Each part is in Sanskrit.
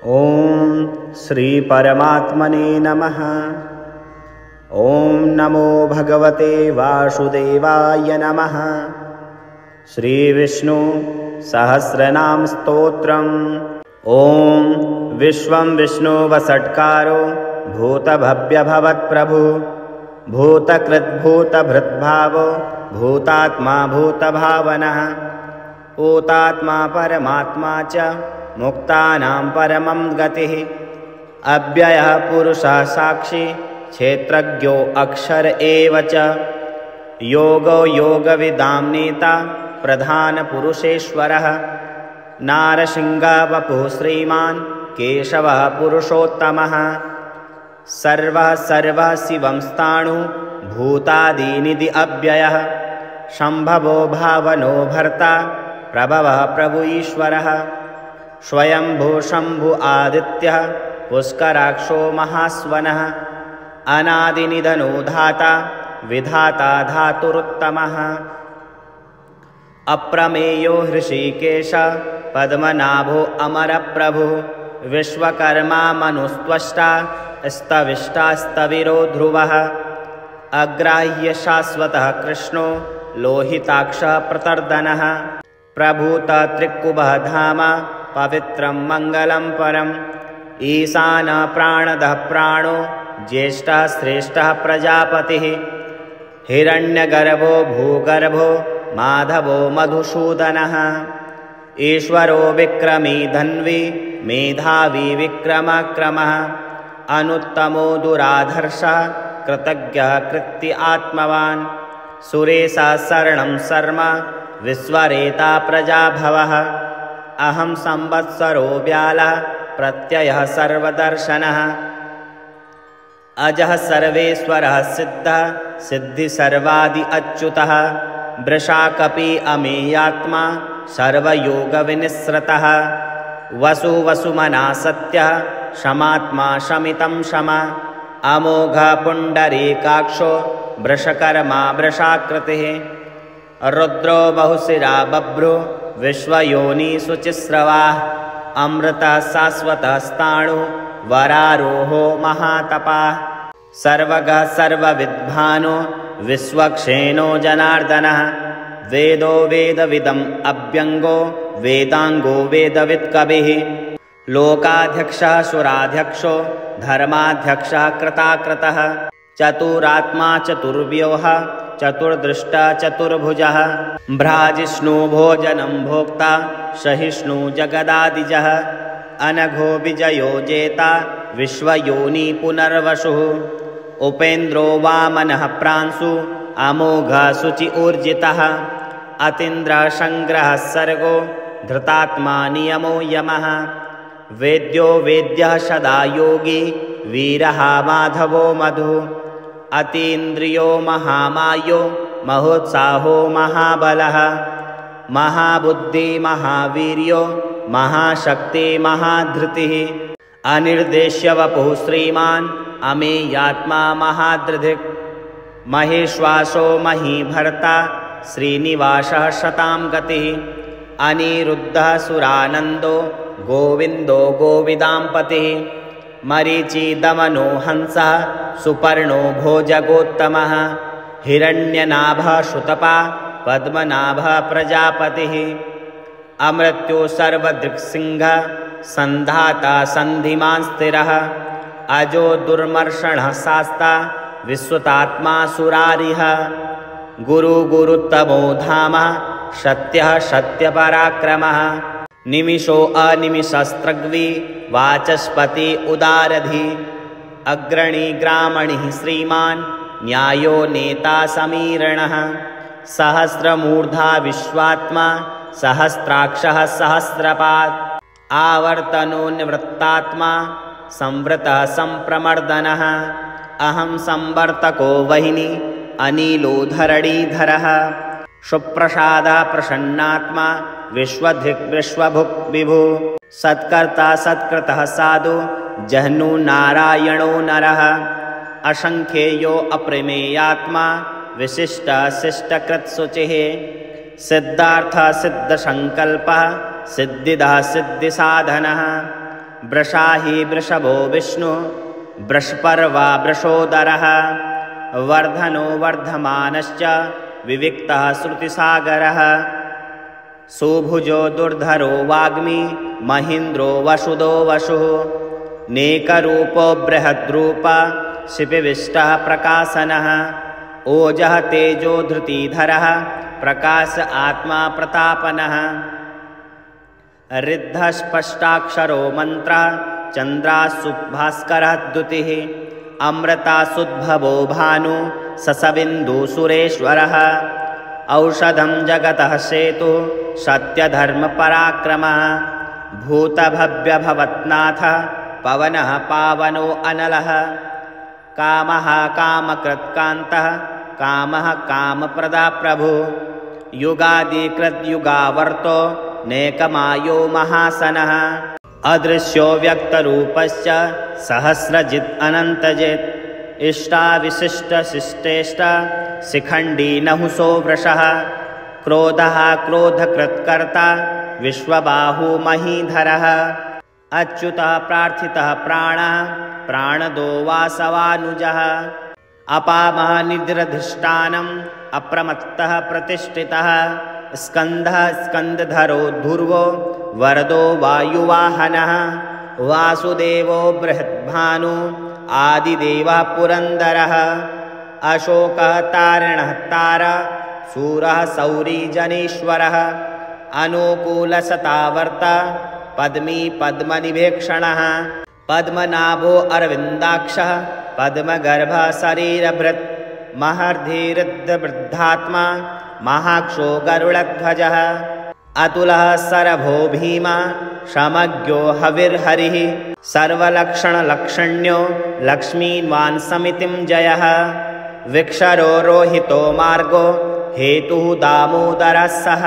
ॐ श्री परमात्मने नमः। ॐ नमो भगवते वासुदेवाय नमः। श्री विष्णु सहस्रनाम स्तोत्रम्। ॐ विश्वं विष्णु वषट्कारो भूतभव्यभवत्प्रभु भूतकृद्भूतभृद्भावो भूतात्मा भूतभावनः भूतात्मा परमात्मा च मुक्तानां परमं गतिः अव्ययः पुरुषः साक्षी क्षेत्रज्ञो अक्षर एव च योगो योगविदां नेता प्रधानपुरुषेश्वरः नारसिंहः वपुः श्रीमान् केशवः पुरुषोत्तमः सर्वः सर्वः शिवं स्थाणु भूतादिनिधि अव्ययः शम्भवो भावनो भर्ता प्रभवः प्रभु ईश्वरः स्वयंभू शंभु आदित्यः पुष्कराक्षो महास्वनः अनादिनिधनो धाता विधाता धातुरुत्तमः अप्रमेयो हृषीकेश पद्मनाभो अमरप्रभुः विश्वकर्मा मनुस्त्वष्टा स्तविष्टा स्तविरो ध्रुवः अग्राह्य शाश्वतः कृष्णो लोहिताक्षः प्रतर्दनः प्रभूत त्रिकुभः धाम पवित्रं मङ्गलं परम् ईशानः प्राणदः प्राणो ज्येष्ठः श्रेष्ठः प्रजापतिः हिरण्यगर्भो भूगर्भो माधवो मधुसूदनः ईश्वरो विक्रमी धन्वी मेधावी विक्रमक्रमः अनुत्तमो दुराधर्षः कृतज्ञः कृत्य आत्मवान् सुरेशः शरणं शर्म विश्वरेता प्रजाभवः अहं संवत्सरो व्यालः प्रत्ययः सर्वदर्शनः अजः सर्वेश्वरः सिद्धः सिद्धिसर्वादि अच्युतः वृषाकपि अमेयात्मा सर्वयोगविनिःसृतः वसुमना सत्यः शमात्मा शमितं शमा अमोघः पुण्डरीकाक्षो वृषकर्मा वृषाकृतिः रुद्रो बहुशिरा बभ्रो विश्वयोनि शुचिस्रवाः अमृतः शाश्वतः स्थाणु वरारोहो महातपाः सर्वगः सर्वविद्भानो विश्वक्षेणो जनार्दनः वेदो वेदविदम् अभ्यङ्गो वेदाङ्गो वेदवित्कविः लोकाध्यक्षः सुराध्यक्षो धर्माध्यक्षः कृताकृतः चतुरात्मा चतुर्व्यूहः चतुर्दृष्टा चतुर्भुजः भ्राजिष्णु भोजनं भोक्ता सहिष्णु जगदादिजः अनघो विजयो जेता विश्वयोनि पुनर्वसुः उपेन्द्रो वामनः प्रांशु अमोघः शुचि ऊर्जितः अतीन्द्रः संग्रहः सर्गो धृतात्मा नियमो यमः वेद्यो वेद्यः सदा योगी वीरः माधवो मधु अतीन्द्रियो महामायो महोत्साहो महाबलः महाबुद्धि महावीर्यो महाशक्ति महाधृतिः अनिर्देश्य वपुः श्रीमान् अमेयात्मा महादृधिक् महेश्वासो महीभर्ता श्रीनिवासः शतां गतिः अनिरुद्धः सुरानन्दो गोविन्दो गोविदाम्पतिः मरीचिदमनो हंसः सुपर्णो भोजगोत्तमः हिरण्यनाभः श्रुतपा पद्मनाभः प्रजापतिः अमृत्यो सर्वदृक्सिंहः सन्धाता सन्धिमान् स्थिरः अजो दुर्मर्षणः शास्ता विश्वतात्मा सुरारिः गुरुतमो धामः सत्यः सत्यपराक्रमः निमिषो अनिमिषस्त्रग्वी वाचस्पति उदारधि अग्रणी ग्रामणिः श्रीमान् न्यायो नेता समीरणः सहस्रमूर्धा विश्वात्मा सहस्राक्षः सहस्रपात् आवर्तनो निवृत्तात्मा संवृतः संप्रमर्दनः अहं संवर्तको वहिनी अनिलो धरणीधरः सुप्रसादः प्रसन्नात्मा विश्वधिक् विश्वभुक् विभु सत्कर्ता सत्कृतः साधु जह्नु नारायणो नरः असंख्येयो अप्रमेयात्मा विशिष्ट शिष्टकृत्सुचिः सिद्धार्थ सिद्धसंकल्पः सिद्धिदः सिद्धिसाधनः वृषाहि वृषभो विष्णु वृषपर्वा वृषोदरः वर्धनो वर्धमानश्च विविक्तः श्रुतिसागरः सुभुजो दुर्धरो वाग्मी महीन्द्रो वसुदो वसुः नेकरूपो बृहद्रूप शिपिविष्टः प्रकाशनः ओजः तेजो धृतिधरः प्रकाश आत्मा प्रतापनः ऋद्धः स्पष्टाक्षरो मन्त्रः चन्द्रासुभास्करः द्युतिः अमृतासुद्भवो भानु ससबिन्दुसुरेश्वरः औषधं जगतः सेतुः सत्यधर्मपराक्रमः भूतभव्यभवत्नाथ पवनः पावनो अनलः कामः कामकृत्कान्तः कामः कामप्रदा प्रभुः युगादिकृद्युगावर्तो नेकमायो महासनः अदृश्यो व्यक्तरूपश्च सहस्रजित् अनन्तजित् इष्टाविशिष्टशिष्टेष्ट शिखण्डी नहुसो वृषः क्रोधः क्रोधकृत्कर्ता विश्वबाहु महीधरः अच्युतः प्रार्थितः प्राणः प्राणदो वासवानुजः अपामः निद्रधिष्ठानम् अप्रमत्तः प्रतिष्ठितः स्कन्धः स्कन्धधरो ध्रुवो वरदो वायुवाहनः वासुदेवो बृहद्भानु आदिदेवः पुरन्दरः अशोकः तारिणः तारा सूरः सौरी जनेश्वरः अनुकूलसतावर्ता पद्मी पद्मनिभेक्षणः पद्मनाभो अरविन्दाक्षः पद्मगर्भः शरीरभृत् महर्धिरुद्धवृद्धात्मा महाक्षो गरुडध्वजः अतुलः सरभो भीमा समज्ञो हविर्हरिः सर्वलक्षणलक्षण्यो लक्ष्मीवान् समितिं जयः विक्षरो रोहितो मार्गो हेतुः दामोदरः सः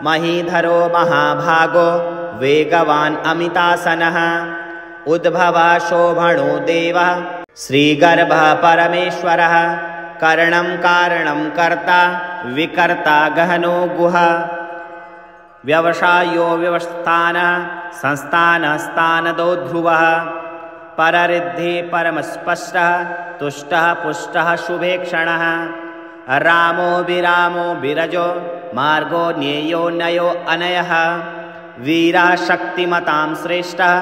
महीधरो महाभागो वेगवान् अमितासनः उद्भवः शोभणो देवः श्रीगर्भः परमेश्वरः करणं कारणं कर्ता विकर्ता गहनो गुहा व्यवसायो व्यवस्थानः संस्थानः स्थानदो ध्रुवः पररिद्धि परमस्पष्टः तुष्टः पुष्टः शुभेक्षणः रामो विरामो विरजो मार्गो न्येयो नयो अनयः वीरः शक्तिमतां श्रेष्ठः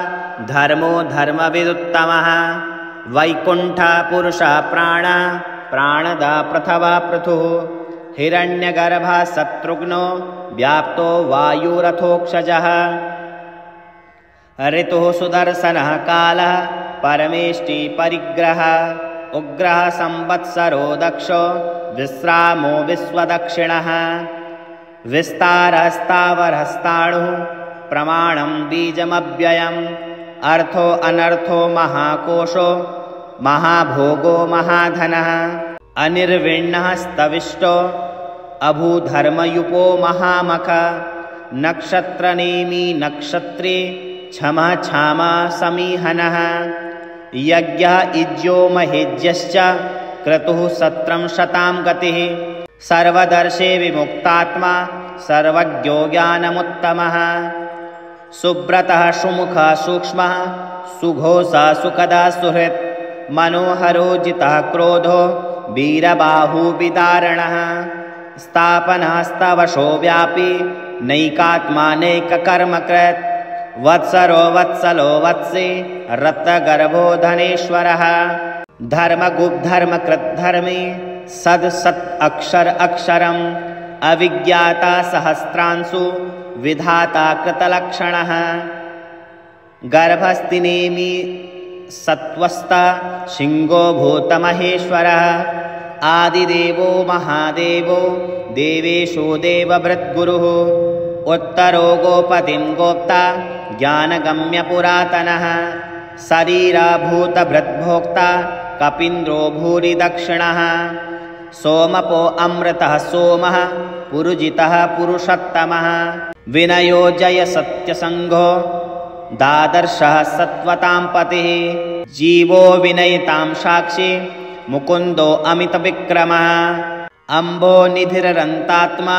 धर्मो धर्मविदुत्तमः वैकुण्ठः पुरुषः प्राणः प्राणदा पृथवा पृथुः हिरण्यगर्भः शत्रुघ्नो व्याप्तो वायुरथोक्षजः ऋतुः सुदर्शनः कालः परमेष्टि परिग्रहः उग्रः संवत्सरो दक्षो विश्रामो विश्वदक्षिणः विस्तारस्तावरस्ताणुः प्रमाणं बीजमव्ययम् अर्थो अनर्थो महाकोशो महाभोगो महाधनः अनिर्विण्णः स्तविष्टो अभूधर्मयुपो महामख नक्षत्रनेमी नक्षत्री क्षमः क्षामा समीहनः यज्ञः इज्यो महेज्यश्च क्रतुः सत्रं शतां गतिः सर्वदर्शे विमुक्तात्मा सर्वज्ञो ज्ञानमुत्तमः सुब्रतः सुमुखः सूक्ष्मः सुघोषः सुखदा सुहृत् मनोहरो जितः क्रोधो वीरबाहुविदारणः स्थापनः स्तवशो व्यापी नैकात्मानैककर्मकृत् वत्सरो वत्सलो वत्सी रत्नगर्भो धनेश्वरः धर्मगुप्धर्मकृद्धर्मी सद् अक्षर अक्षरम् अविज्ञाता सहस्रांशु विधाता कृतलक्षणः गर्भस्तिनेमि सत्त्वस्था सिंहो भूतमहेश्वरः आदिदेवो महादेवो देवेशो देवभृद्गुरुः उत्तरो गोपतिं गोप्ता ज्ञानगम्यपुरातनः शरीरभूतभृद्भोक्ता कपीन्द्रो भूरि दक्षिणः सोमपो अमृतः सोमः पुरुजितः पुरुषोत्तमः विनयो जय सत्यसंघो दादर्शः सत्वतां पतिः जीवो विनयतां साक्षी मुकुन्दो अमितविक्रमः अम्बो निधिररन्तात्मा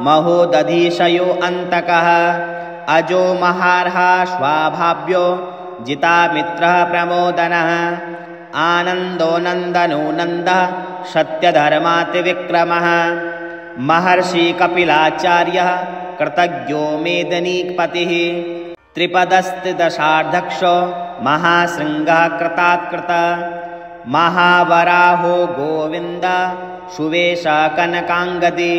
महोदधीशयो अन्तकः अजो महार्हा स्वाभाव्यो जितामित्रः प्रमोदनः आनन्दो नन्दनो नन्दः सत्यधर्मातिविक्रमः महर्षि कपिलाचार्यः कृतज्ञो मेदिनीपतिः त्रिपदस्थिदशार्धक्षो महाशृङ्गः कृतात्कृतः महावराहो गोविन्द सुवेश कनकाङ्गदी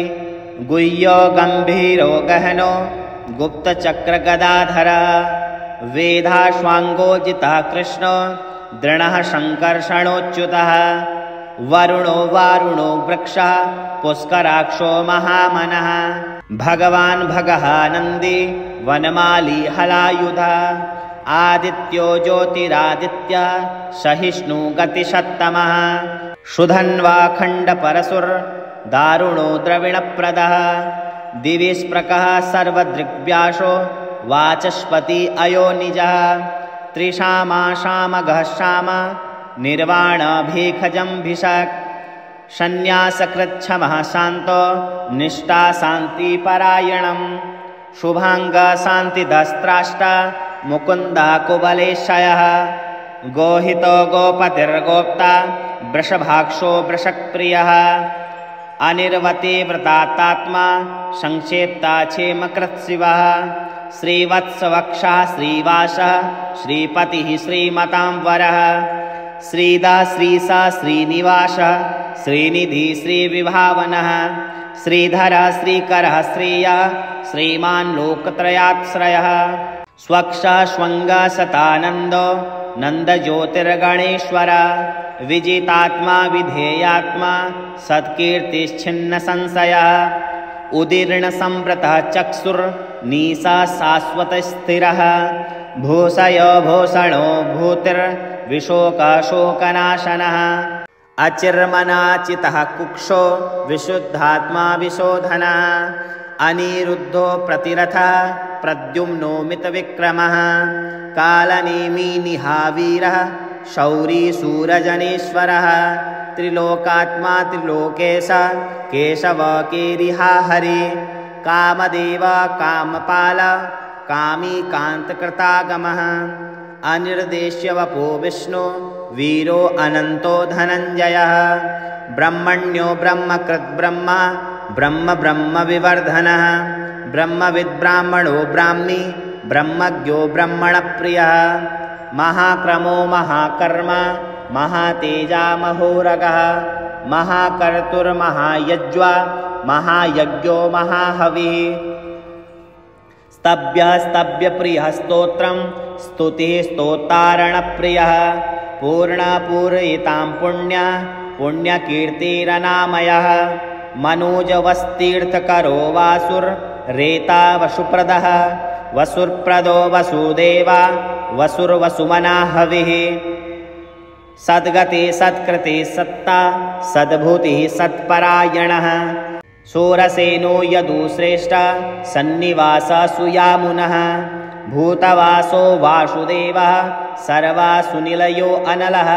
गुह्यो गम्भीरो गहनो गुप्तचक्रगदाधर वेदाश्वाङ्गोजितः कृष्णो दृढः शङ्कर्षणोच्युतः वरुणो वारुणो वृक्षः पुष्कराक्षो महामनः भगवान् भगः नन्दी वनमाली हलायुधः आदित्यो ज्योतिरादित्यः सहिष्णु गतिशत्तमः सुधन्वा खण्डपरशुर् दारुणो द्रविणप्रदः दिविस्प्रकः सर्वदृग्व्यासो वाचस्पति अयोनिजः त्रिशामा शामगः शाम निर्वाणभीखजम्भिषक् सन्न्यासकृच्छमः शान्तो निष्ठा शान्तिपरायणम् शुभाङ्ग शान्तिदस्त्राष्ट मुकुन्दः कुबलेशयः गोहितो गोपतिर्गोप्ता वृषभाक्षो वृषक्प्रियः अनिर्वती व्रतात्मा संक्षेप्ता क्षेमकृत्शिवः श्रीवत्सवक्षः श्रीवासः श्रीपतिः श्रीमतांवरः श्रीदा श्रीसा श्रीनिवासः श्रीनिधि श्रीविभावनः श्रीधरः श्रीकरः श्रेयः श्रीमान् लोकत्रयाश्रयः स्वक्षः स्वङ्गः सतानन्दो नन्दज्योतिर्गणेश्वर विजितात्मा विधेयात्मा सत्कीर्तिश्छिन्नसंशयः उदीर्णसंवृतः चक्षुर्निशा शाश्वतस्थिरः भूषयो भूषणो भूतिर्विशोकशोकनाशनः अचिर्मनाचितः कुक्षो विशुद्धात्मा विशोधनः अनिरुद्धो प्रतिरथः प्रद्युम्नो मितविक्रमः कालनेमिनिहावीरः शौरी सूरजनेश्वरः त्रिलोकात्मा त्रिलोकेश केशव केरिहा हरि कामदेव कामपाल कामी कान्तकृतागमः अनिर्देश्य वपो विष्णु वीरो अनन्तो धनञ्जयः ब्रह्मण्यो ब्रह्मकृद्ब्रह्म ब्रह्म ब्रह्म विवर्धनः ब्रह्मविद्ब्राह्मणो ब्राह्मी ब्रह्मज्ञो ब्रह्मणप्रियः महाक्रमो महाकर्म महातेजा महोरगः महाकर्तुर्महायज्वा महायज्ञो महाहविः स्तभ्यः स्तभ्यप्रियः स्तोत्रं स्तुतिः स्तोतारणप्रियः पूर्णपूरयितां पुण्य पुण्यकीर्तिरनामयः मनोजवस्तीर्थकरो वासुर्रेता वसुप्रदः वसुर्प्रदो वसुदेवा वसुर्वसुमना हविः सद्गति सत्कृति सत्ता सद्भूतिः सत्परायणः शूरसेनो यदुश्रेष्ठ सन्निवास सुयामुनः भूतवासो वासुदेवः सर्वासुनिलयो अनलः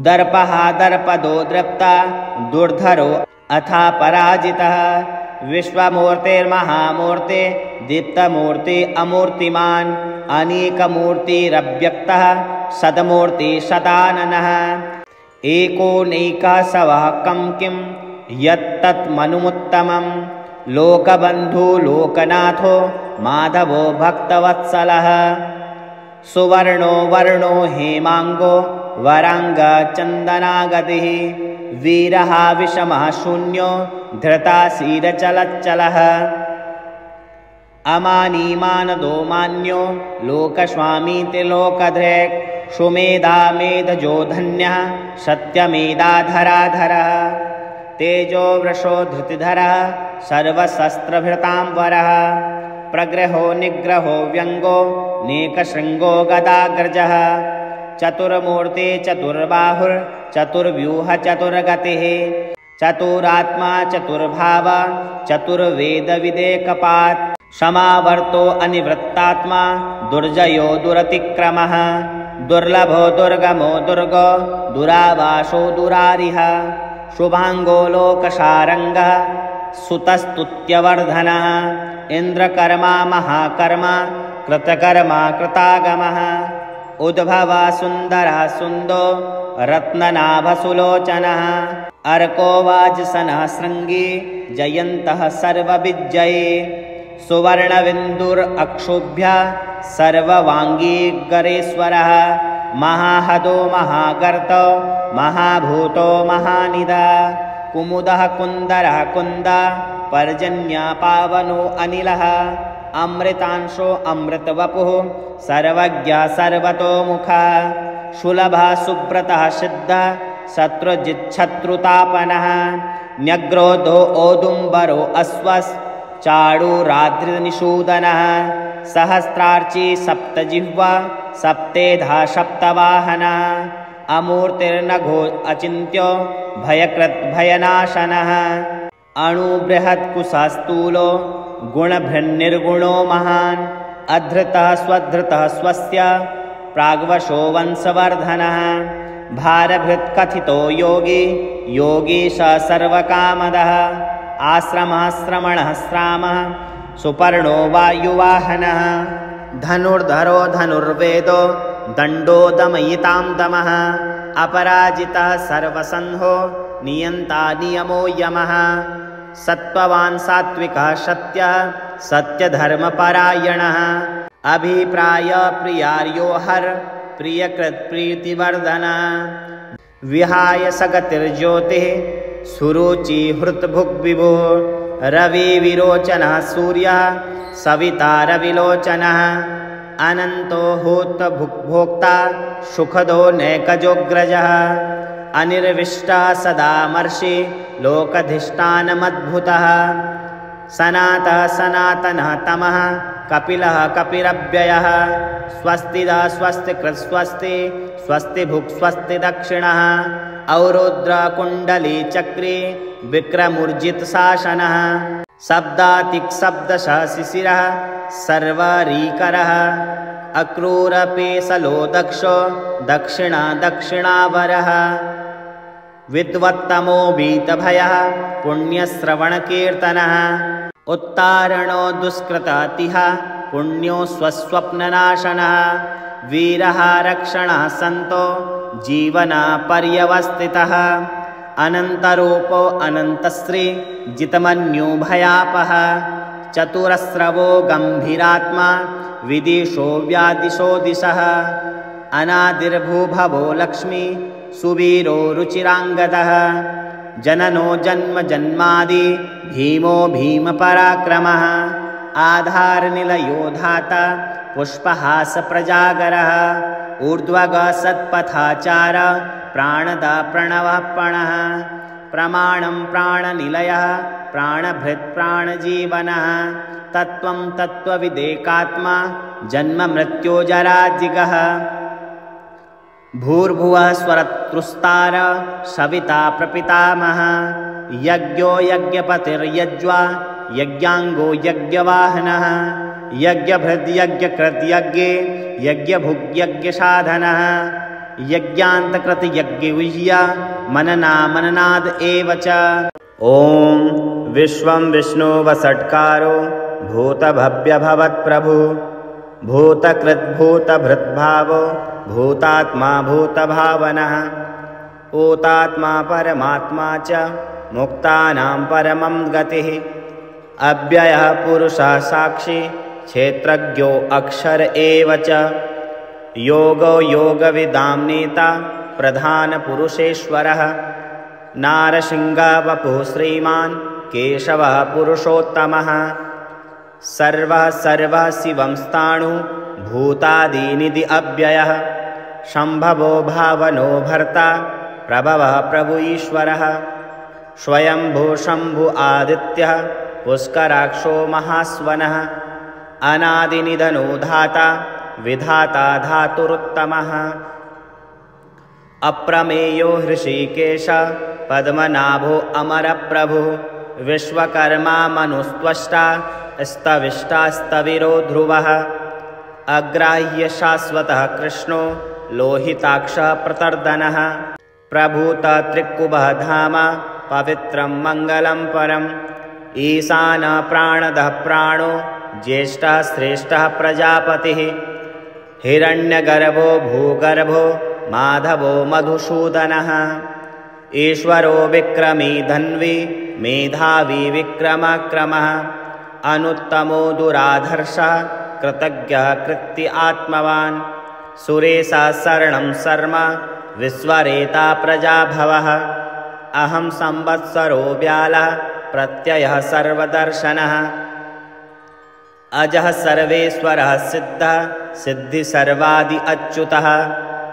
दर्पः दर्पदो दृप्ता दुर्धरो अथा पराजितः विश्वमूर्तिर्महामूर्ति दीप्तमूर्ति अमूर्तिमान् अनेकमूर्तिरव्यक्तः सदमूर्ति सदाननः एकोनैकः सवः कं किं यत्तत्मनुमुत्तमं लोकबन्धु लोकनाथो माधवो भक्तवत्सलः सुवर्णो वर्णो हेमाङ्गो वराङ्गचन्दनागतिः वीरः विषमः शून्यो धृताशीरचलच्चलः अमानीमानदो मान्यो लोकस्वामी त्रिलोकधृक् सुमेधा मेधजो धन्यः सत्यमेधाधराधरः तेजो वृषो धृतिधरः सर्वशस्त्रभृतांवरः प्रग्रहो निग्रहो व्यङ्गो नेकशृङ्गो गदाग्रजः चतुर्मूर्ति चतुर्बाहुर्चतुर्व्यूह चतुर्गतिः चतुरात्मा चतुर्भाव चतुर्वेदविदेकपात् समावर्तो अनिवृत्तात्मा दुर्जयो दुरतिक्रमः दुर्लभो दुर्गमो दुर्गो दुरावासो दुरारिः शुभाङ्गो लोकसारङ्गः सुतस्तुत्यवर्धनः इन्द्रकर्मा महाकर्मा कृतकर्मा कृतागमः उद्भवः सुन्दरः सुन्दो रत्ननाभसुलोचनः अर्को वाजसनः शृङ्गी जयन्तः सर्वविजये सुवर्णविन्दुरक्षोभ्यः सर्ववाङ्गीगरेश्वरः महाहदो महागर्तो महाभूतो महानिदा कुमुदः कुन्दरः कुन्दा पर्जन्या पावनो अनिलः अमृतांशो अमृतवपुः सर्वज्ञः सर्वतोमुखः सुलभः सुब्रतः सिद्धः शत्रुजिच्छत्रुतापनः न्यग्रोधो औदुम्बरो अश्वश्चाणूराद्रिनिषूदनः सहस्रार्ची सप्तजिह्वा सप्तेधा सप्तवाहनः अमूर्तिर्नघो अचिन्त्यो भयकृद्भयनाशनः अणुबृहत्कुशस्थूलो गुणभृन्निर्गुणो महान् अधृतः स्वधृतः स्वस्य प्राग्वशो वंशवर्धनः भारभृत्कथितो योगी योगी स सर्वकामदः आश्रमः श्रमणः श्रामः सुपर्णो वायुवाहनः धनुर्धरो धनुर्वेदो दण्डो दमयितां दमः अपराजितः सर्वसंहो नियन्ता नियमो यमः सत्त्ववान् सात्विकः सत्यः सत्यधर्मपरायणः अभिप्राय प्रियार्यो हर प्रियकृत्प्रीतिवर्धनः विहाय सगतिर्ज्योतिः सुरुचि हृत्भुग्विभुः रविविरोचनः सूर्यः सविता रविलोचनः अनन्तो होतभुग्भोक्ता सुखदो नैकजोऽग्रजः अनिर्विष्टः सदामर्षि लोकधिष्ठानमद्भुतः सनातः सनातनः तमः कपिलः कपिरव्ययः स्वस्तिदा स्वस्तिकृत् स्वस्ति स्वस्तिभुक् स्वस्ति दक्षिणः औरुद्रकुण्डली चक्री विक्रमूर्जितशासनः शब्दातिक्शब्दशः शिशिरः सर्वरीकरः अक्रूरपेशलो दक्षो दक्षिणा दक्षिणावरः विद्वत्तमो भीतभयः पुण्यश्रवणकीर्तनः उत्तारणो दुष्कृतातिः पुण्यो स्वस्वप्ननाशनः वीरः रक्षणः सन्तो जीवनपर्यवस्थितः अनन्तरूपो अनन्तश्री जितमन्यो भयापः चतुरस्रवो गम्भीरात्मा विदिशो व्यादिशो दिशः अनादिर्भूभवो लक्ष्मी सुवीरो रुचिराङ्गदः जननो जन्म जन्मादि भीमो भीमपराक्रमः आधारनिलयो धाता पुष्पहासप्रजागरः ऊर्ध्वगः सत्पथाचार प्राणदा प्रणवः पणः प्रमाणं प्राणनिलयः प्राणभृत् प्राणजीवनः तत्त्वं तत्त्वविदेकात्मा जन्ममृत्योजराजिगः भूर्भुवः स्वरतृस्तार सविता प्रपितामहः यज्ञो यज्ञपतिर्यज्वा यज्ञाङ्गो यज्ञवाहनः यज्ञभृद्यज्ञकृत् यज्ञे यज्ञभुग्यज्ञसाधनः यज्ञान्तकृत यज्ञविह्य मनना मननाद एव च। ॐ विश्वं विष्णुवषट्कारो भूतभव्यभवत्प्रभु भूतकृद्भूतभृद्भावो भूतात्मा भूतभावनः ऊतात्मा परमात्मा च मुक्तानां परमं गतिः अव्ययः पुरुषः साक्षी क्षेत्रज्ञो अक्षर एव च योगो योगविदां नेता प्रधानपुरुषेश्वरः नारसिंहः वपुः श्रीमान् केशवः पुरुषोत्तमः सर्वः सर्वः शिवं स्थाणु भूतादिनिधि अव्ययः शम्भवो भावनो भर्ता प्रभवः प्रभु ईश्वरः स्वयंभू शम्भु आदित्यः पुष्कराक्षो महास्वनः अनादिनिधनो धाता विधाता धातुरुत्तमः अप्रमेयो हृषीकेश पद्मनाभो अमरप्रभुः विश्वकर्मा मनुस्त्वष्टा स्तविष्टास्तविरो ध्रुवः अग्राह्य शाश्वतः कृष्णो लोहिताक्षः प्रतर्दनः प्रभूत त्रिकुबः धाम पवित्रं मङ्गलं परम् ईशान प्राणदः प्राणो ज्येष्ठः श्रेष्ठः प्रजापतिः हिरण्यगर्भो भूगर्भो माधवो मधुसूदनः ईश्वरो विक्रमी धन्वी मेधावी विक्रमक्रमः अनुत्तमो दुराधर्षः कृतज्ञः कृत्य आत्मवान् सुरेशा शरणं शर्म विश्वरेता प्रजाभवः अहं संवत्सरो व्यालः प्रत्ययः सर्वदर्शनः अजः सर्वेश्वरः सिद्धः सिद्धि सर्वादि अच्युतः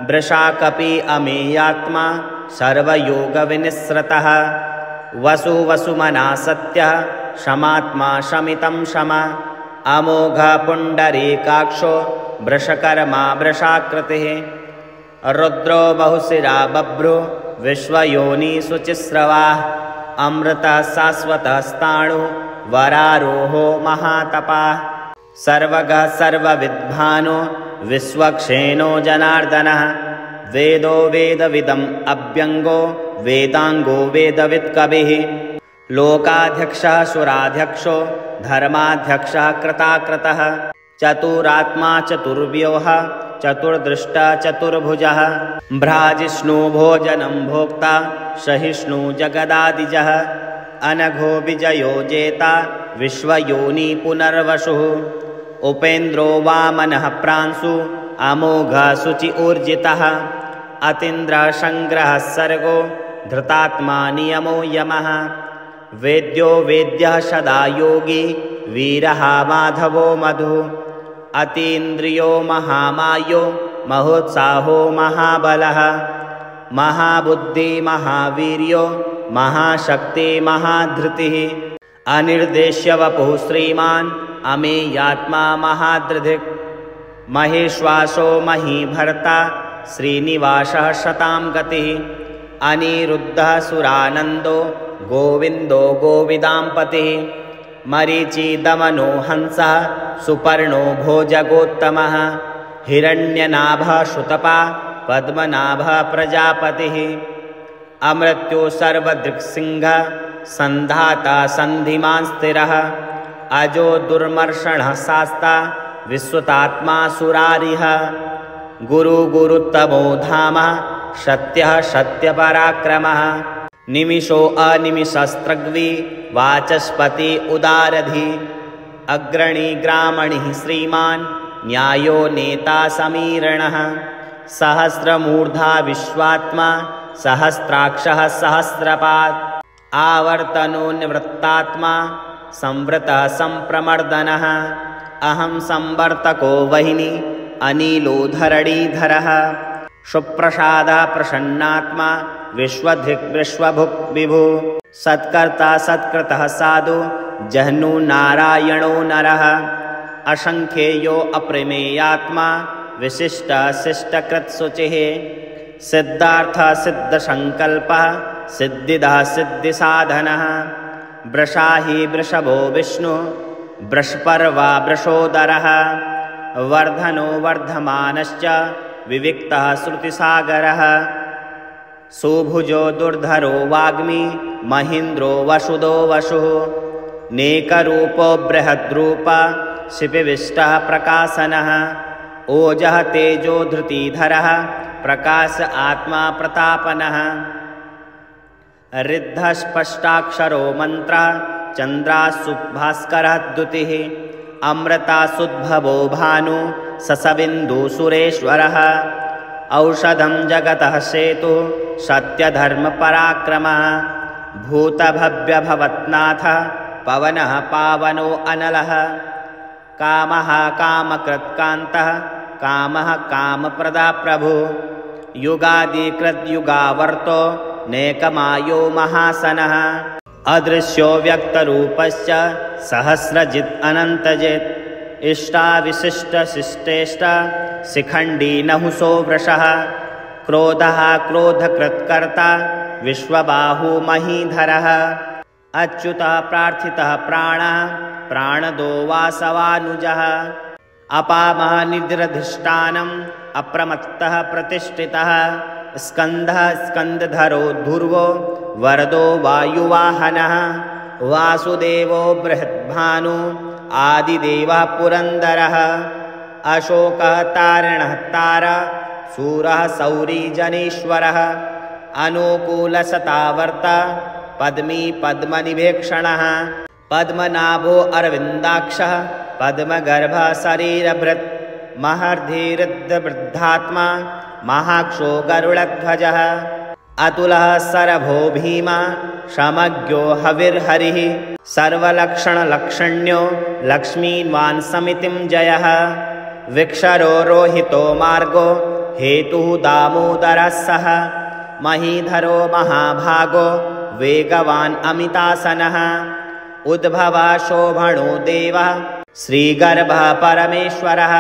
वृषाकपि अमेयात्मा सर्वयोगविनिस्सृतः वसुमना सत्यः शमात्मा शमितं शमा अमोघः पुण्डरीकाक्षो वृषकर्मा वृषाकृतिः रुद्रो बहुशिरा बभ्रो विश्वयोनि शुचिस्रवाः अमृतः शाश्वतः स्थाणु वरारोहो महातपाः सर्वगः सर्वविद्भानो विश्वक्षेणो जनार्दनः वेदो वेदविदम् अभ्यङ्गो वेदाङ्गो वेदवित्कविः लोकाध्यक्षः सुराध्यक्षो धर्माध्यक्षः कृताकृतः चतुरात्मा चतुर्व्यूहः चतुर्दृष्टा चतुर्भुजः भ्राजिष्णु भोजनं भोक्ता सहिष्णु जगदादिजः अनघो विजयो जेता विश्वयोनि पुनर्वसुः उपेन्द्रो वामनः प्रांशु अमोघः शुचि ऊर्जितः अतीन्द्रः संग्रहः सर्गो धृतात्मा नियमो यमः वेद्यो वेद्यः सदा योगी वीरः माधवो मधु अतीन्द्रियो महामायो महोत्साहो महाबलः महाबुद्धि महावीर्यो महाशक्ति महाधृतिः अनिर्देश्य वपुः श्रीमान् अमेयात्मा महादृधिक् महेश्वासो महीभर्ता श्रीनिवासः शतां गतिः अनिरुद्धः सुरानन्दो गोविन्दो गोविदाम्पतिः मरीचिदमनो हंसः सुपर्णो भोजगोत्तमः हिरण्यनाभः श्रुतपा पद्मनाभः प्रजापतिः अमृत्यो सर्वदृक्सिंहः सन्धाता सन्धिमान् स्थिरः अजो दुर्मर्षणः शास्ता विश्वतात्मा सुरारिः गुरुतमो धामः सत्यः सत्यपराक्रमः निमिषो अनिमिषस्त्रग्वी वाचस्पति उदारधि अग्रणी ग्रामणिः श्रीमान् न्यायो नेता समीरणः सहस्रमूर्धा विश्वात्मा सहस्राक्षः सहस्रपात् आवर्तनो निवृत्तात्मा संवृतः संप्रमर्दनः अहं संवर्तको वहिनी अनिलो धरणीधरः सुप्रसादः प्रसन्नात्मा विश्वधिक् विश्वभुक् विभु सत्कर्ता सत्कृतः साधु जह्नु नारायणो नरः असंख्येयो अप्रमेयात्मा विशिष्टः शिष्टकृत्सुचिः सिद्धार्थः सिद्धसंकल्पः सिद्धिदः सिद्धिसाधनः वृषाहि वृषभो विष्णुः वृषपर्वा वृषोदरः वर्धनो वर्धमानश्च विविक्तः श्रुतिसागरः सुभुजो दुर्धरो वाग्मी महीन्द्रो वसुदो वसुः नेकरूपो बृहद्रूपः शिपिविष्टः प्रकाशनः ओजः तेजो धृतिधरः प्रकाश आत्मा प्रतापनः ऋद्धः स्पष्टाक्षरो मन्त्रः चन्द्रासुभास्करः द्युतिः अमृतासुद्भवो भानु ससबिन्दु सुरेश्वरः औषधं जगतः सेतुः सत्यधर्मपराक्रमः भूतभव्यभवत्नाथः पवनः पावनो अनलः कामः कामकृत्कान्तः कामः कामप्रदा प्रभुः युगादिकृद्युगावर्तो नेकमायो महासनः अदृश्यो व्यक्तरूपश्च सहस्रजित् अनन्तजित् इष्टाविशिष्टशिष्टेष्ट शिखण्डी नहुसो वृषः क्रोधः क्रोधकृत्कर्ता विश्वबाहु महीधरः अच्युतः प्रार्थितः प्राणः प्राणदो वासवानुजः अपामः निद्रधिष्ठानम् अप्रमत्तः प्रतिष्ठितः स्कन्धः स्कन्धधरो ध्रुवो वरदो वायुवाहनः वासुदेवो बृहद्भानु आदिदेवः पुरन्दरः अशोकः तारिणः तारा सूरः सौरी जनेश्वरः अनुकूलशतावर्ता पद्मी पद्मनिभेक्षणः पद्मनाभो अरविन्दाक्षः पद्मगर्भः शरीरभृत् महर्धिरुद्धवृद्धात्मा महाक्षो गरुडध्वजः अतुलः सरभो भीमा समज्ञो हविर्हरिः सर्वलक्षणलक्षण्यो लक्ष्मीवान् समितिं जयः विक्षरो रोहितो मार्गो हेतुः दामोदरः सः महीधरो महाभागो वेगवान् अमितासनः उद्भवः शोभणो देवः श्रीगर्भः परमेश्वरः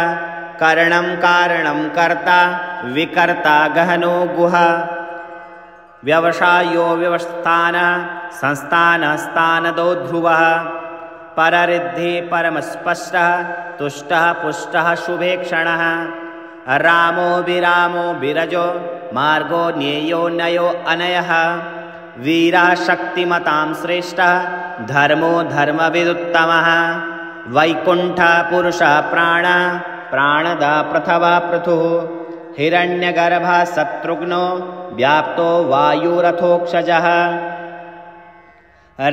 करणं कारणं कर्ता विकर्ता गहनो गुहा व्यवसायो व्यवस्थानः संस्थानः स्थानदो ध्रुवः पररिद्धि परमस्पष्टः तुष्टः पुष्टः शुभेक्षणः रामो विरामो विरजो मार्गो ज्ञेयो नयो अनयः वीरः शक्तिमतां श्रेष्ठः धर्मो धर्मविदुत्तमः वैकुण्ठः पुरुषः प्राणः प्राणदा पृथवा पृथुः हिरण्यगर्भः शत्रुघ्नो व्याप्तो वायुरथोक्षजः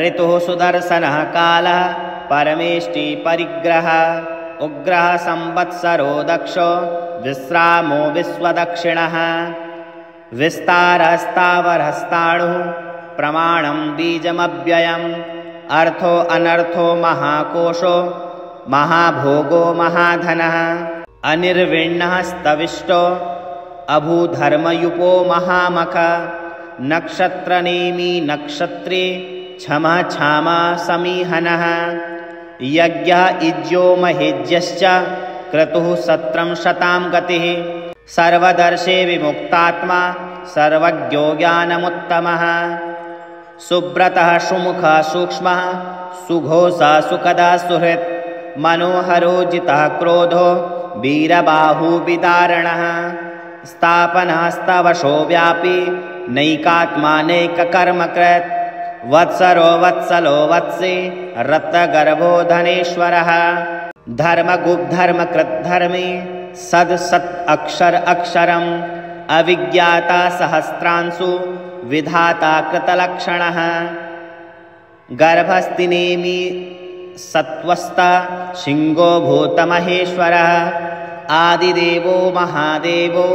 ऋतुः सुदर्शनः कालः परमेष्टि परिग्रहः उग्रः संवत्सरो दक्षो विश्रामो विश्वदक्षिणः विस्तारस्तावरस्ताणुः प्रमाणं बीजमव्ययम् अर्थो अनर्थो महाकोशो महाभोगो महाधनः अनिर्विण्णः स्तविष्टो अभूधर्मयुपो महामख नक्षत्रनेमी नक्षत्री क्षमः क्षामा समीहनः यज्ञः इज्यो महेज्यश्च क्रतुः सत्रं शतां गतिः सर्वदर्शे विमुक्तात्मा सर्वज्ञो ज्ञानमुत्तमः सुब्रतः सुमुखः सूक्ष्मः सुघोषः सुखदा सुहृत् मनोहरो जितः क्रोधो वीरबाहुविदारणः स्थापनः स्तवशो व्यापी नैकात्मानैककर्मकृत् वत्सरो वत्सलो वत्सी रत्नगर्भो धनेश्वरः धर्मगुप्धर्मकृद्धर्मी सत् अक्षर अक्षरम् अविज्ञाता सहस्रांशु विधाता कृतलक्षणः गर्भस्तिनेमि सत्त्वस्ता सिंहो भूतमहेश्वरः आदिदेवो महादेवो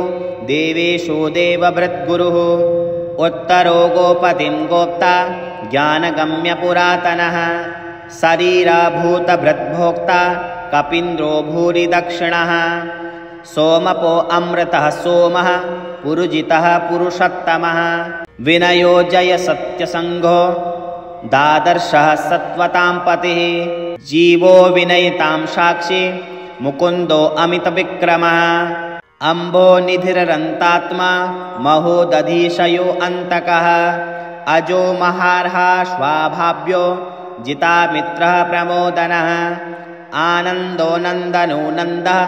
देवेशो देवभृद्गुरुः उत्तरो गोपतिं गोप्ता ज्ञानगम्यपुरातनः शरीरभूतभृद्भोक्ता कपीन्द्रो भूरि दक्षिणः सोमपो अमृतः सोमः पुरुजितः पुरुषोत्तमः विनयो जय सत्यसंघो दादर्शः सत्वतां पतिः जीवो विनयतां साक्षी मुकुन्दो अमितविक्रमः अम्बो निधिररन्तात्मा महोदधीशयो अन्तकः अजो महार्हा स्वाभाव्यो जितामित्रः प्रमोदनः आनन्दो नन्दनो नन्दः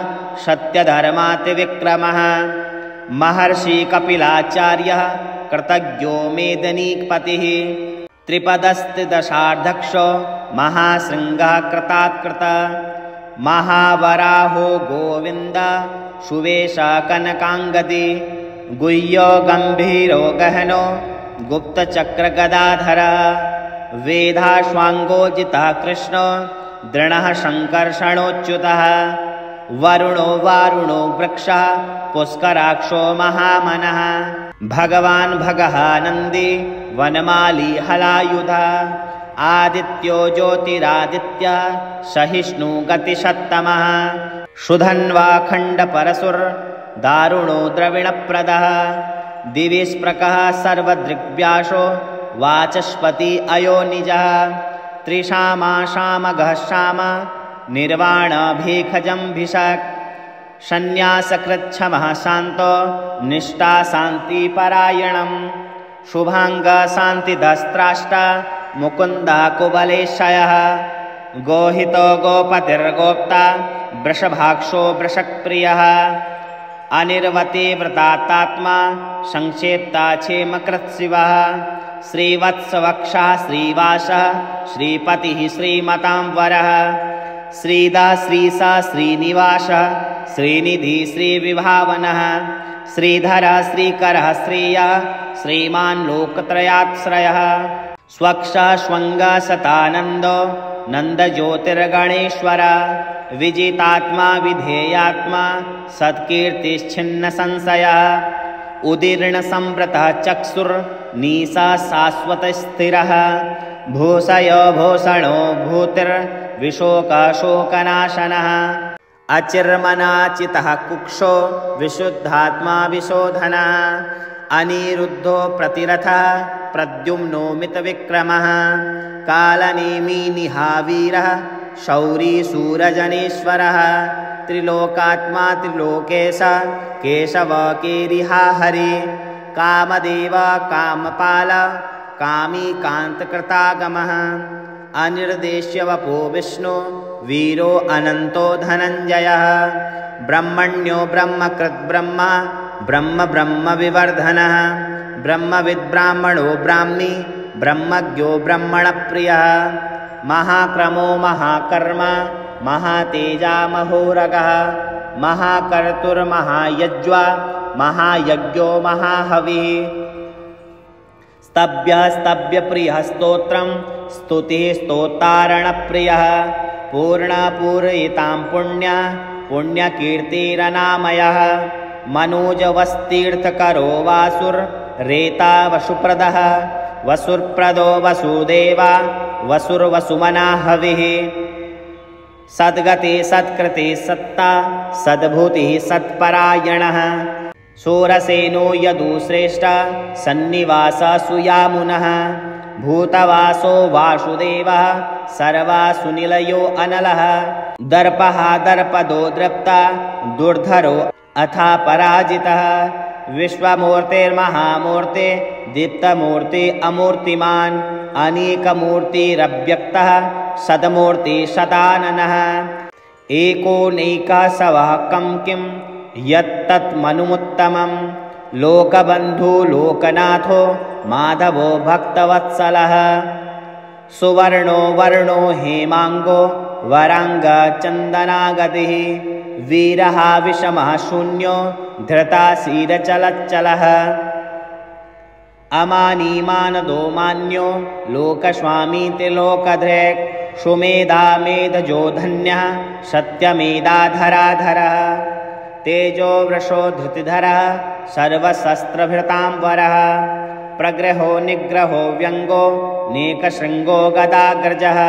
सत्यधर्मातिविक्रमः महर्षि कपिलाचार्यः कृतज्ञो मेदिनीपतिः त्रिपदस्तिदशार्धक्षो महाशृङ्गः कृतात्कृतः महावराहो गोविन्द सुवेशा कनकाङ्गदी गुह्यो गम्भीरो गहनो गुप्तचक्रगदाधरः वेदाश्वाङ्गोजितः कृष्णो दृढः सङ्कर्षणोच्युतः वरुणो वारुणो वृक्षः पुष्कराक्षो महामनः भगवान् भगः नन्दी वनमाली हलायुधः आदित्यो ज्योतिरादित्यः सहिष्णु गतिसत्तमः सुधन्वा खण्डपरशुर् दारुणो द्रविणप्रदः दिविस्प्रकः सर्वदृग्व्यासो वाचस्पति अयोनिजः त्रिशामा शामगः शाम निर्वाणभीखजम्भिषक् सन्न्यासकृच्छमः शान्तो निष्ठा शान्तिपरायणम् शुभाङ्गशान्तिदस्त्राष्टा मुकुन्दः कुबलेशयः गोहितो गोपतिर्गोप्ता वृषभाक्षो वृषक्प्रियः अनिर्वती व्रतात्मा संक्षेप्ता क्षेमकृत्शिवः श्रीवत्सवक्षः श्रीवासः श्रीपतिः श्रीमतां वरः श्रीदा श्रीसा श्रीनिवासः श्रीनिधि श्रीविभावनः श्रीधरः श्रीकरः श्रेयः श्रीमान् लोकत्रयाश्रयः स्वक्षः श्वङ्गः सतानन्दो नन्दज्योतिर्गणेश्वरः विजितात्मा विधेयात्मा सत्कीर्तिश्छिन्नसंशयः उदीर्णसंवृतः चक्षुर्निशा शाश्वतस्थिरः भूषयो भूषणो भूतिर्विशोकशोकनाशनः अचिर्मनाचितः कुक्षो विशुद्धात्मा विशोधनः अनिरुद्धो प्रतिरथः प्रद्युम्नो मितविक्रमः कालनेमी निहावीरः शौरी सूरजनेश्वरः त्रिलोकात्मा त्रिलोकेशः केशव केरिहा हरि कामदेव कामपाल कामी कान्तकृतागमः अनिर्देश्य वपो विष्णु वीरो अनन्तो धनञ्जयः ब्रह्मण्यो ब्रह्मकृत् ब्रह्म ब्रह्म ब्रह्मविवर्धनः ब्रह्मविद्ब्राह्मणो ब्राह्मी ब्रह्मज्ञो ब्रह्मणप्रियः महाक्रमो महाकर्म महातेजा महोरगः महाकर्तुर्महायज्वा महायज्ञो महाहविः स्तभ्यस्तभ्यप्रियः स्तोत्रं स्तुतिः स्तोतारणप्रियः पूर्णपूरयितां पुण्य पुण्यकीर्तिरनामयः मनोजवस्तीर्थकरो वासुर्रेता वसुप्रदः वसुप्रदो वसुदेवा वसुर्वसुमना हविः सद्गति सत्कृति सत्ता सद्भूतिः सत्परायणः शूरसेनो यदुश्रेष्ठः सन्निवासः सुयामुनः भूतवासो वासुदेवः सर्वासुनिलयो अनलः दर्पः दर्पदो दृप्ता दुर्धरो अथा पराजितः विश्वमूर्तिर्महामूर्ति दीप्तमूर्ति अमूर्तिमान् अनेकमूर्तिरव्यक्तः सदमूर्ति सदाननः एकोनैकः सवः कं किं यत्तन्मनुमुत्तमं लोकबन्धु लोकनाथो माधवो भक्तवत्सलः सुवर्णो वर्णो हेमाङ्गो वराङ्गचन्दनागतिः वीरः विषमः शून्यो धृताशीरचलच्चलः अमानीमानदो मान्यो लोकस्वामीति लोकधृक् सुमेधा मेधजो धन्यः सत्यमेधाधराधरः तेजो वृषो धृतिधरः सर्वशस्त्रभृताम्बरः प्रग्रहो निग्रहो व्यङ्गो नेकशृङ्गो गदाग्रजः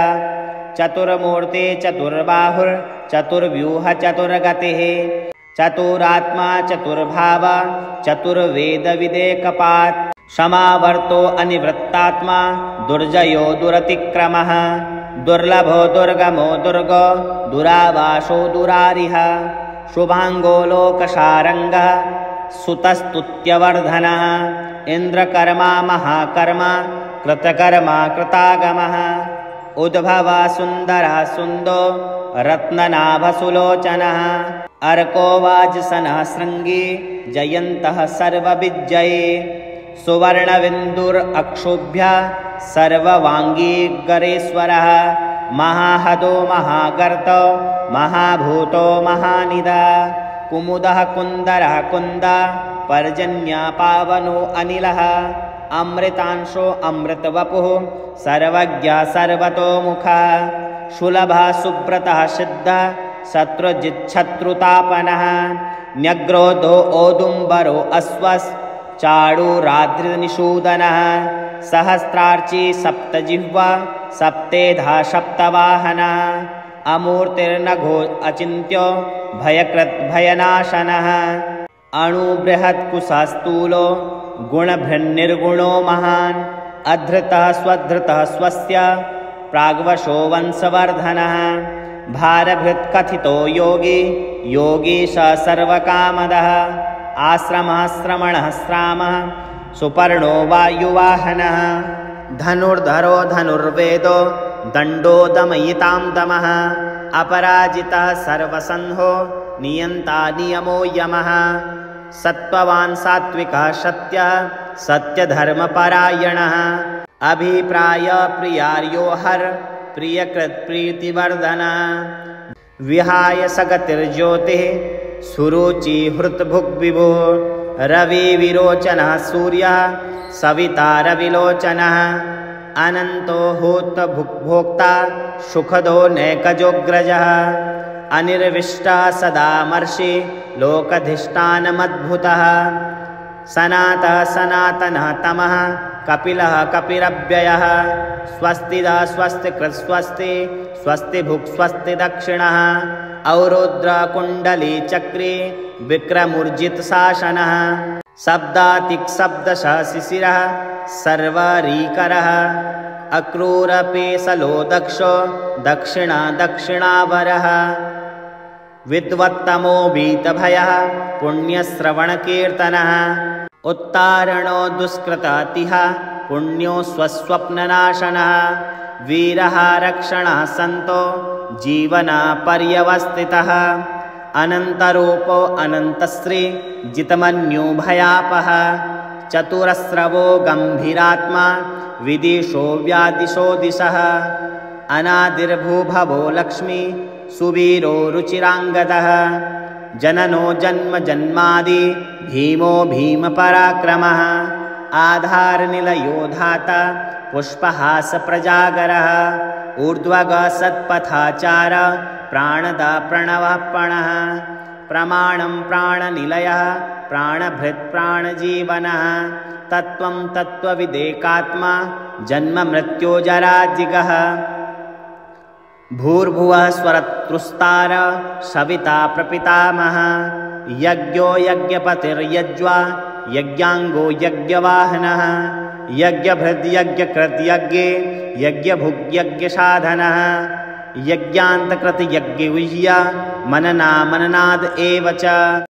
चतुर्मूर्ति चतुर्बाहुर्चतुर्व्यूह चतुर्गतिः चतुरात्मा चतुर्भाव चतुर्वेदविदेकपात् समावर्तो अनिवृत्तात्मा दुर्जयो दुरतिक्रमः दुर्लभो दुर्गमो दुर्गो दुरावासो दुरारिः शुभाङ्गो लोकशारङ्गः सुतस्तुत्यवर्धनः इन्द्रकर्मा महाकर्मा कृतकर्मा कृतागमः उद्भवः सुन्दरः सुन्दो रत्ननाभसुलोचनः अर्को वाजसनः शृङ्गी जयन्तः सर्वविजये सुवर्णबिन्दुरक्षोभ्यः सर्ववाङ्गीगरेश्वरः महाहदो महागर्तो महाभूतो महानिधः कुमुदः कुन्दरः कुन्द पर्जन्यः पावनो अनिलः अमृतांशो अमृतवपुः सर्वज्ञः सर्वतोमुखः सुलभः सुब्रतः सिद्धः शत्रुजिच्छत्रुतापनः न्यग्रोधो औदुम्बरो अश्वश्चाणूराद्रिनिषूदनः सहस्रार्ची सप्तजिह्वा सप्तेधा सप्तवाहनः अमूर्तिर्नघो अचिन्त्यो भयकृत् भयनाशनः अणुबृहत्कुशस्थूलो गुणभृन्निर्गुणो महान् अधृतः स्वधृतः स्वस्य प्राग्वशो वंशवर्धनः भारभृत्कथितो योगी योगी स सर्वकामदः आश्रमः श्रमणः श्रामः सुपर्णो वायुवाहनः धनुर्धरो धनुर्वेदो दण्डो दमयितां दमः अपराजितः सर्वसन्हो नियन्ता नियमो यमः सत्त्ववान् सात्विकः सत्यः सत्यधर्मपरायणः अभिप्राय प्रियार्यो हर प्रियकृत्प्रीतिवर्धनः विहाय सगतिर्ज्योतिः सुरुचि हृद्भुग्विभुः रविविरोचनः सूर्यः सविता रविलोचनः अनन्तो होतभुग्भोक्ता सुखदो नैकजोऽग्रजः अनिर्विष्टः सदामर्षि लोकधिष्ठानमद्भुतः सनातः सनातनः तमः कपिलः कपिरव्ययः स्वस्तिदः स्वस्तिकृत् स्वस्ति स्वस्तिभुक् स्वस्ति दक्षिणः औरुद्रकुण्डली चक्रे विक्रमूर्जितशासनः शब्दातिक्शब्दशः शिशिरः सर्वरीकरः अक्रूरपेशलो दक्षो दक्षिणावरः विद्वत्तमो भीतभयः पुण्यश्रवणकीर्तनः उत्तारणो दुष्कृतातिः पुण्यो स्वस्वप्ननाशनः वीरः रक्षणः सन्तो जीवनपर्यवस्थितः अनन्तरूपो अनन्तश्री जितमन्यो भयापः चतुरस्रवो गम्भीरात्मा विदिशो व्यादिशो दिशः अनादिर्भूभवो लक्ष्मी सुवीरो रुचिराङ्गदः जननो जन्म जन्मादि भीमो भीमपराक्रमः आधारनिलयो धाता पुष्पहासप्रजागरः ऊर्ध्वगः सत्पथाचार प्राणदा प्रणवः पणः प्रमाणं प्राणनिलयः प्राणभृत् प्राणजीवनः तत्त्वं तत्त्वविदेकात्मा जन्ममृत्योजराजिगः भूर्भुवः स्वरतृस्तार सविता प्रपितामहः यज्ञो यज्ञपतिर्यज्वा यज्ञाङ्गो यज्ञवाहनः यज्ञभृद् यज्ञकृत् यज्ञे यज्ञभुग् यज्ञसाधनः यज्ञान्तकृत् यज्ञविह्य मननामननाद एव च।